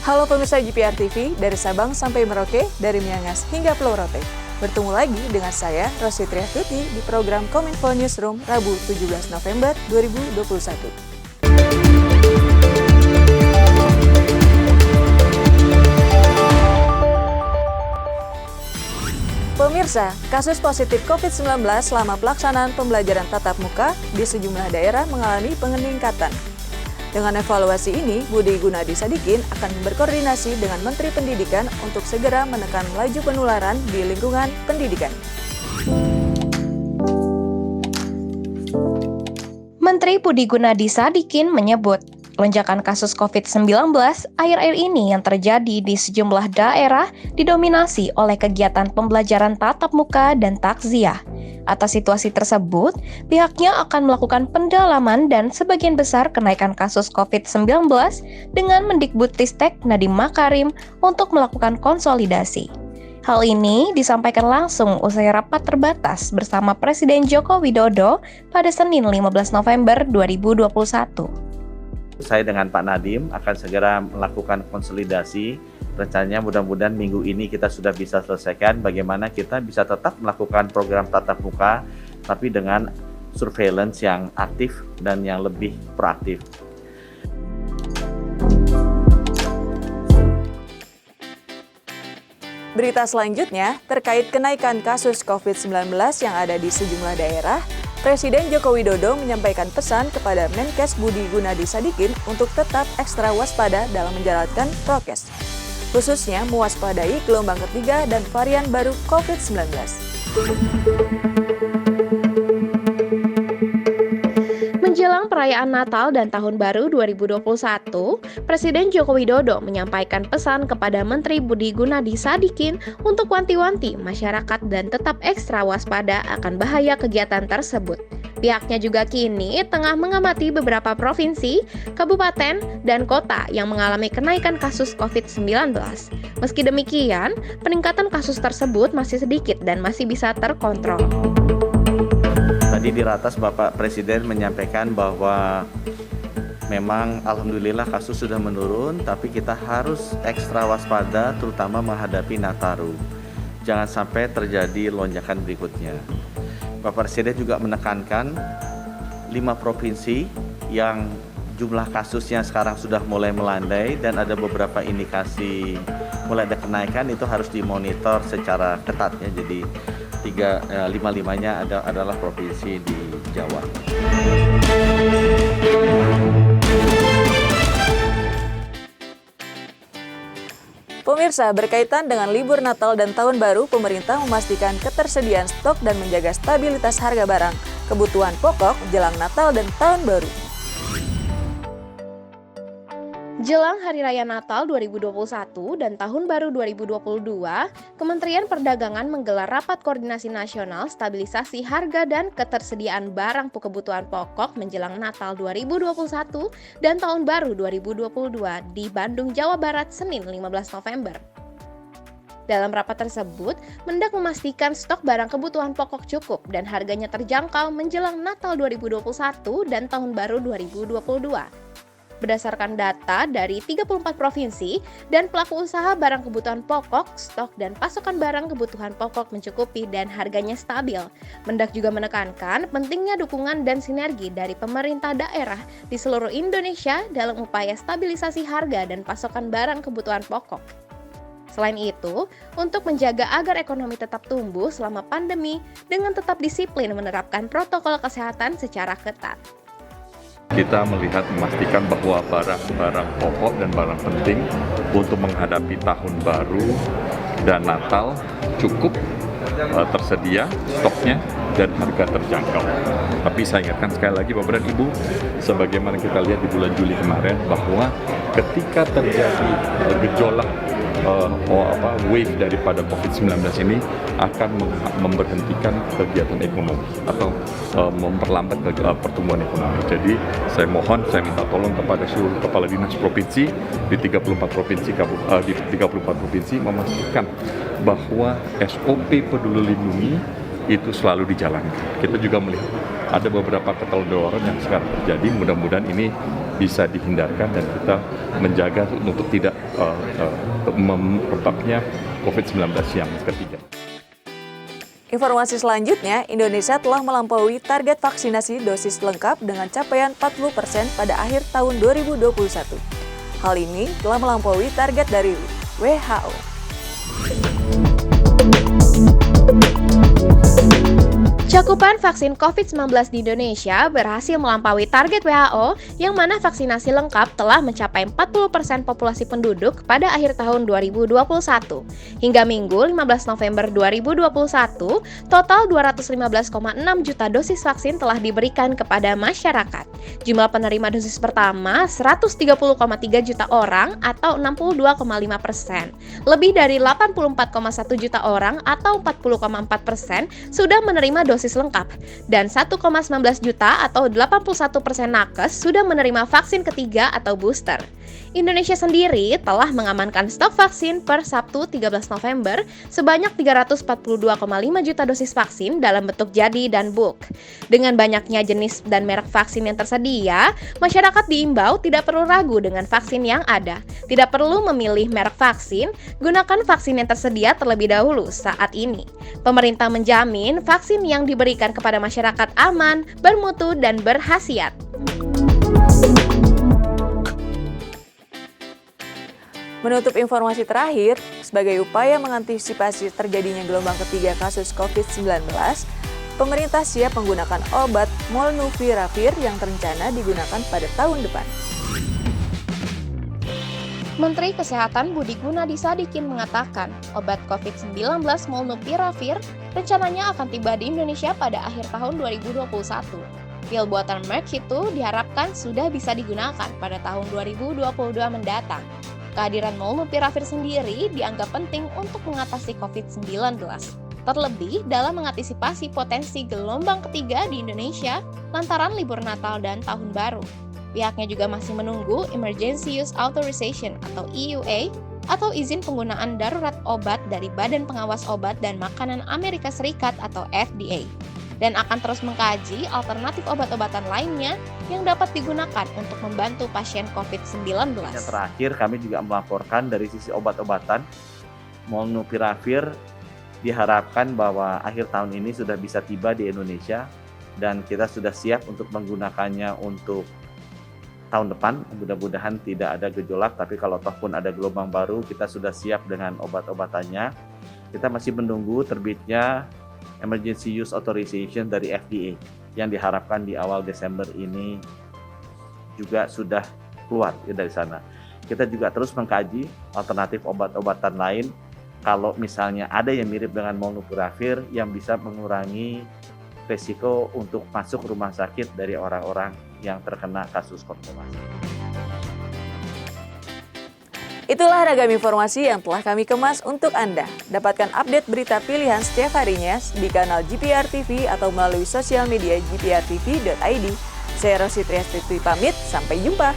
Halo pemirsa GPR TV, dari Sabang sampai Merauke, dari Miangas hingga Pulau Rote. Bertemu lagi dengan saya, Rosi Triastuti, di program Kominfo Newsroom, Rabu 17 November 2021. Pemirsa, kasus positif COVID-19 selama pelaksanaan pembelajaran tatap muka di sejumlah daerah mengalami peningkatan. Dengan evaluasi ini, Budi Gunadi Sadikin akan berkoordinasi dengan Menteri Pendidikan untuk segera menekan laju penularan di lingkungan pendidikan. Menteri Budi Gunadi Sadikin menyebut, lonjakan kasus COVID-19 akhir-akhir ini yang terjadi di sejumlah daerah didominasi oleh kegiatan pembelajaran tatap muka dan takziah. Atas situasi tersebut, pihaknya akan melakukan pendalaman dan sebagian besar kenaikan kasus COVID-19 dengan Mendikbudristek Nadiem Makarim untuk melakukan konsolidasi. Hal ini disampaikan langsung usai rapat terbatas bersama Presiden Joko Widodo pada Senin 15 November 2021. Saya dengan Pak Nadiem akan segera melakukan konsolidasi. Rencananya mudah-mudahan minggu ini kita sudah bisa selesaikan bagaimana kita bisa tetap melakukan program tatap muka tapi dengan surveillance yang aktif dan yang lebih proaktif. Berita selanjutnya terkait kenaikan kasus COVID-19 yang ada di sejumlah daerah, Presiden Joko Widodo menyampaikan pesan kepada Menkes Budi Gunadi Sadikin untuk tetap ekstra waspada dalam menjalankan prokes, khususnya mewaspadai gelombang ketiga dan varian baru COVID-19. Menjelang perayaan Natal dan Tahun Baru 2021, Presiden Joko Widodo menyampaikan pesan kepada Menteri Budi Gunadi Sadikin untuk wanti-wanti masyarakat dan tetap ekstra waspada akan bahaya kegiatan tersebut. Pihaknya juga kini tengah mengamati beberapa provinsi, kabupaten, dan kota yang mengalami kenaikan kasus COVID-19. Meski demikian, peningkatan kasus tersebut masih sedikit dan masih bisa terkontrol. Tadi di ratas Bapak Presiden menyampaikan bahwa memang alhamdulillah kasus sudah menurun, tapi kita harus ekstra waspada terutama menghadapi Nataru. Jangan sampai terjadi lonjakan berikutnya. Bapak Presiden juga menekankan 5 provinsi yang jumlah kasusnya sekarang sudah mulai melandai dan ada beberapa indikasi mulai ada kenaikan, itu harus dimonitor secara ketat ya. Jadi 5-5-nya adalah provinsi di Jawa. Pemirsa, berkaitan dengan libur Natal dan Tahun Baru, pemerintah memastikan ketersediaan stok dan menjaga stabilitas harga barang kebutuhan pokok jelang Natal dan Tahun Baru. Jelang Hari Raya Natal 2021 dan Tahun Baru 2022, Kementerian Perdagangan menggelar Rapat Koordinasi Nasional Stabilisasi Harga dan Ketersediaan Barang Kebutuhan Pokok menjelang Natal 2021 dan Tahun Baru 2022 di Bandung, Jawa Barat, Senin 15 November. Dalam rapat tersebut, Mendak memastikan stok barang kebutuhan pokok cukup dan harganya terjangkau menjelang Natal 2021 dan Tahun Baru 2022. Berdasarkan data dari 34 provinsi dan pelaku usaha barang kebutuhan pokok, stok dan pasokan barang kebutuhan pokok mencukupi dan harganya stabil. Mendak juga menekankan pentingnya dukungan dan sinergi dari pemerintah daerah di seluruh Indonesia dalam upaya stabilisasi harga dan pasokan barang kebutuhan pokok. Selain itu, untuk menjaga agar ekonomi tetap tumbuh selama pandemi dengan tetap disiplin menerapkan protokol kesehatan secara ketat. Kita memastikan bahwa barang-barang pokok dan barang penting untuk menghadapi tahun baru dan Natal cukup tersedia stoknya dan harga terjangkau. Tapi saya ingatkan sekali lagi Bapak dan Ibu, sebagaimana kita lihat di bulan Juli kemarin bahwa ketika terjadi gejolak wave daripada COVID-19 ini akan memberhentikan kegiatan ekonomi atau memperlambat pertumbuhan ekonomi. Jadi saya minta tolong kepada seluruh kepala dinas provinsi di 34 provinsi memastikan bahwa SOP Peduli Lindungi itu selalu dijalankan. Kita juga melihat ada beberapa keteledoran yang sekarang terjadi, mudah-mudahan ini bisa dihindarkan dan kita menjaga untuk tidak merebaknya COVID-19 yang ketiga. Informasi selanjutnya, Indonesia telah melampaui target vaksinasi dosis lengkap dengan capaian 40% pada akhir tahun 2021. Hal ini telah melampaui target dari WHO. Cakupan vaksin COVID-19 di Indonesia berhasil melampaui target WHO yang mana vaksinasi lengkap telah mencapai 40% populasi penduduk pada akhir tahun 2021. Hingga Minggu 15 November 2021, total 215,6 juta dosis vaksin telah diberikan kepada masyarakat. Jumlah penerima dosis pertama 130,3 juta orang atau 62,5%. Lebih dari 84,1 juta orang atau 40,4% sudah menerima dosis lengkap dan 1,19 juta atau 81% nakes sudah menerima vaksin ketiga atau booster. Indonesia sendiri telah mengamankan stok vaksin per Sabtu 13 November sebanyak 342,5 juta dosis vaksin dalam bentuk jadi dan bulk. Dengan banyaknya jenis dan merek vaksin yang tersedia, masyarakat diimbau tidak perlu ragu dengan vaksin yang ada. Tidak perlu memilih merek vaksin, gunakan vaksin yang tersedia terlebih dahulu saat ini. Pemerintah menjamin vaksin yang diberikan kepada masyarakat aman, bermutu, dan berkhasiat. Menutup informasi terakhir, sebagai upaya mengantisipasi terjadinya gelombang ketiga kasus COVID-19, pemerintah siap menggunakan obat Molnupiravir yang terencana digunakan pada tahun depan. Menteri Kesehatan Budi Gunadi Sadikin mengatakan, obat COVID-19 Molnupiravir rencananya akan tiba di Indonesia pada akhir tahun 2021. Pil buatan Merck itu diharapkan sudah bisa digunakan pada tahun 2022 mendatang. Kehadiran Molnupiravir sendiri dianggap penting untuk mengatasi COVID-19, terlebih dalam mengantisipasi potensi gelombang ketiga di Indonesia lantaran libur Natal dan Tahun Baru. Pihaknya juga masih menunggu Emergency Use Authorization atau EUA atau izin penggunaan darurat obat dari Badan Pengawas Obat dan Makanan Amerika Serikat atau FDA. Dan akan terus mengkaji alternatif obat-obatan lainnya yang dapat digunakan untuk membantu pasien COVID-19. Yang terakhir, kami juga melaporkan dari sisi obat-obatan, Molnupiravir diharapkan bahwa akhir tahun ini sudah bisa tiba di Indonesia dan kita sudah siap untuk menggunakannya untuk tahun depan. Mudah-mudahan tidak ada gejolak, tapi kalau toh pun ada gelombang baru, kita sudah siap dengan obat-obatannya. Kita masih menunggu terbitnya Emergency Use Authorization dari FDA yang diharapkan di awal Desember ini juga sudah keluar dari sana. Kita juga terus mengkaji alternatif obat-obatan lain kalau misalnya ada yang mirip dengan Molnupiravir yang bisa mengurangi risiko untuk masuk rumah sakit dari orang-orang yang terkena kasus COVID-19. Itulah ragam informasi yang telah kami kemas untuk Anda. Dapatkan update berita pilihan setiap harinya di kanal GPR TV atau melalui sosial media gprtv.id. Saya Rosi Triastuti pamit, sampai jumpa.